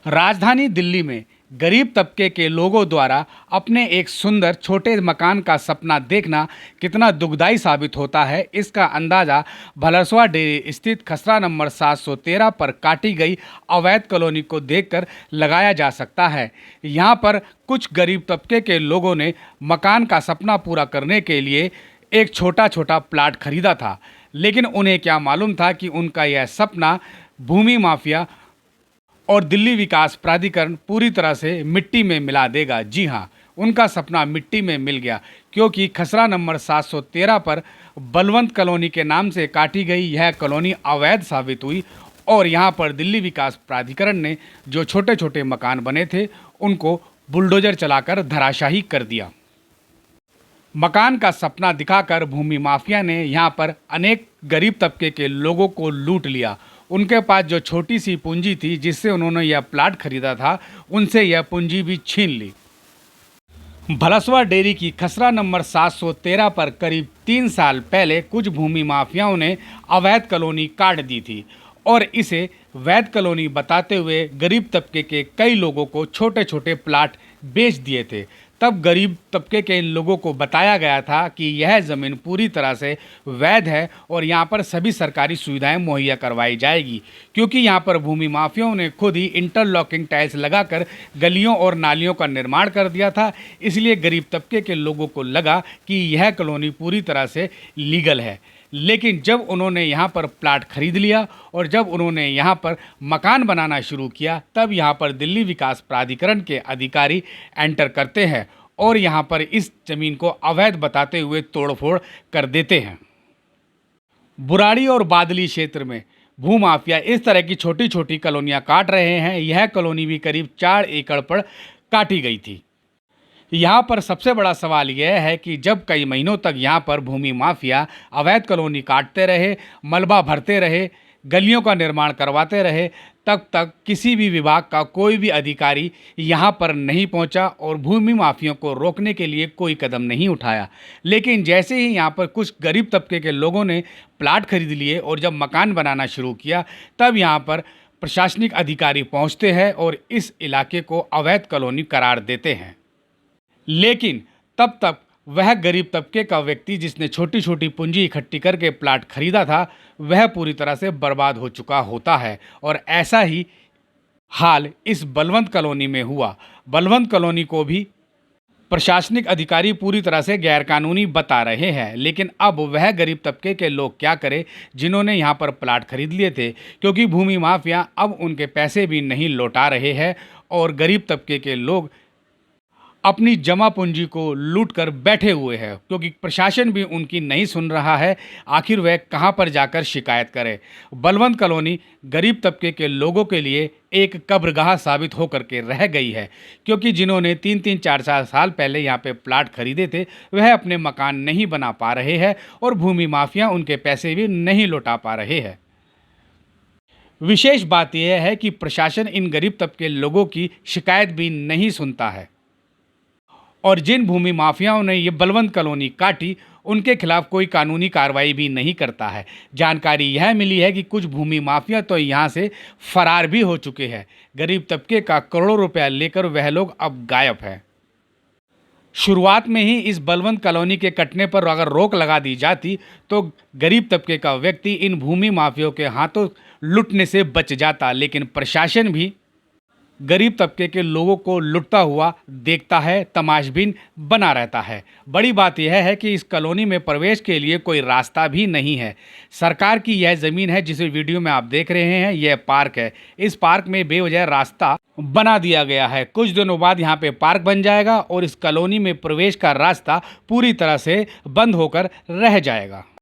राजधानी दिल्ली में गरीब तबके के लोगों द्वारा अपने एक सुंदर छोटे मकान का सपना देखना कितना दुखदाई साबित होता है, इसका अंदाज़ा भलसवा डेरी स्थित खसरा नंबर 713 पर काटी गई अवैध कॉलोनी को देखकर लगाया जा सकता है। यहाँ पर कुछ गरीब तबके के लोगों ने मकान का सपना पूरा करने के लिए एक छोटा छोटा प्लाट खरीदा था, लेकिन उन्हें क्या मालूम था कि उनका यह सपना भूमि माफिया और दिल्ली विकास प्राधिकरण पूरी तरह से मिट्टी में मिला देगा। जी हाँ, उनका सपना मिट्टी में मिल गया, क्योंकि खसरा नंबर 713 पर बलवंत कॉलोनी के नाम से काटी गई यह कॉलोनी अवैध साबित हुई और यहाँ पर दिल्ली विकास प्राधिकरण ने जो छोटे छोटे मकान बने थे उनको बुलडोजर चलाकर धराशाही कर दिया। मकान का सपना दिखाकर भूमि माफिया ने यहाँ पर अनेक गरीब तबके के लोगों को लूट लिया। उनके पास जो छोटी सी पूंजी थी जिससे उन्होंने यह प्लाट खरीदा था, उनसे यह पूंजी भी छीन ली। भलसवा डेयरी की खसरा नंबर 713 पर करीब 3 साल पहले कुछ भूमि माफियाओं ने अवैध कॉलोनी काट दी थी और इसे वैध कॉलोनी बताते हुए गरीब तबके के कई लोगों को छोटे छोटे प्लाट बेच दिए थे। तब गरीब तबके के लोगों को बताया गया था कि यह ज़मीन पूरी तरह से वैध है और यहाँ पर सभी सरकारी सुविधाएं मुहैया करवाई जाएगी, क्योंकि यहाँ पर भूमि माफियाओं ने खुद ही इंटरलॉकिंग टाइल्स लगाकर गलियों और नालियों का निर्माण कर दिया था। इसलिए गरीब तबके के लोगों को लगा कि यह कॉलोनी पूरी तरह से लीगल है। लेकिन जब उन्होंने यहाँ पर प्लाट खरीद लिया और जब उन्होंने यहाँ पर मकान बनाना शुरू किया, तब यहाँ पर दिल्ली विकास प्राधिकरण के अधिकारी एंटर करते हैं और यहाँ पर इस ज़मीन को अवैध बताते हुए तोड़फोड़ कर देते हैं। बुराड़ी और बादली क्षेत्र में भूमाफिया इस तरह की छोटी छोटी कॉलोनियाँ काट रहे हैं। यह कॉलोनी भी करीब 4 एकड़ पर काटी गई थी। यहाँ पर सबसे बड़ा सवाल यह है कि जब कई महीनों तक यहाँ पर भूमि माफिया अवैध कॉलोनी काटते रहे, मलबा भरते रहे, गलियों का निर्माण करवाते रहे, तब तक किसी भी विभाग का कोई भी अधिकारी यहाँ पर नहीं पहुँचा और भूमि माफियों को रोकने के लिए कोई कदम नहीं उठाया। लेकिन जैसे ही यहाँ पर कुछ गरीब तबके के लोगों ने प्लाट खरीद लिए और जब मकान बनाना शुरू किया, तब यहाँ पर प्रशासनिक अधिकारी पहुँचते हैं और इस इलाके को अवैध कॉलोनी करार देते हैं। लेकिन तब तक वह गरीब तबके का व्यक्ति जिसने छोटी छोटी पूंजी इकट्ठी करके प्लाट खरीदा था, वह पूरी तरह से बर्बाद हो चुका होता है। और ऐसा ही हाल इस बलवंत कॉलोनी में हुआ। बलवंत कॉलोनी को भी प्रशासनिक अधिकारी पूरी तरह से गैरकानूनी बता रहे हैं, लेकिन अब वह गरीब तबके के लोग क्या करें जिन्होंने यहाँ पर प्लाट खरीद लिए थे, क्योंकि भूमि माफिया अब उनके पैसे भी नहीं लौटा रहे हैं और गरीब तबके के लोग अपनी जमा पूंजी को लूट कर बैठे हुए हैं, क्योंकि प्रशासन भी उनकी नहीं सुन रहा है। आखिर वह कहां पर जाकर शिकायत करे। बलवंत कॉलोनी गरीब तबके के लोगों के लिए एक कब्रगाह साबित होकर के रह गई है, क्योंकि जिन्होंने 3-3, 4-4 साल पहले यहां पे प्लाट खरीदे थे, वह अपने मकान नहीं बना पा रहे हैं और भूमि माफिया उनके पैसे भी नहीं लौटा पा रहे हैं। विशेष बात यह है कि प्रशासन इन गरीब तबके लोगों की शिकायत भी नहीं सुनता है और जिन भूमि माफियाओं ने ये बलवंत कॉलोनी काटी, उनके खिलाफ कोई कानूनी कार्रवाई भी नहीं करता है। जानकारी यह मिली है कि कुछ भूमि माफिया तो यहाँ से फरार भी हो चुके हैं। गरीब तबके का करोड़ों रुपया लेकर वह लोग अब गायब है। शुरुआत में ही इस बलवंत कॉलोनी के कटने पर अगर रोक लगा दी जाती तो गरीब तबके का व्यक्ति इन भूमि माफियाओं के हाथों लुटने से बच जाता, लेकिन प्रशासन भी गरीब तबके के लोगों को लुटता हुआ देखता है, तमाशबीन बना रहता है। बड़ी बात यह है कि इस कॉलोनी में प्रवेश के लिए कोई रास्ता भी नहीं है। सरकार की यह ज़मीन है जिसे वीडियो में आप देख रहे हैं, यह पार्क है। इस पार्क में बेवजह रास्ता बना दिया गया है। कुछ दिनों बाद यहाँ पे पार्क बन जाएगा और इस कॉलोनी में प्रवेश का रास्ता पूरी तरह से बंद होकर रह जाएगा।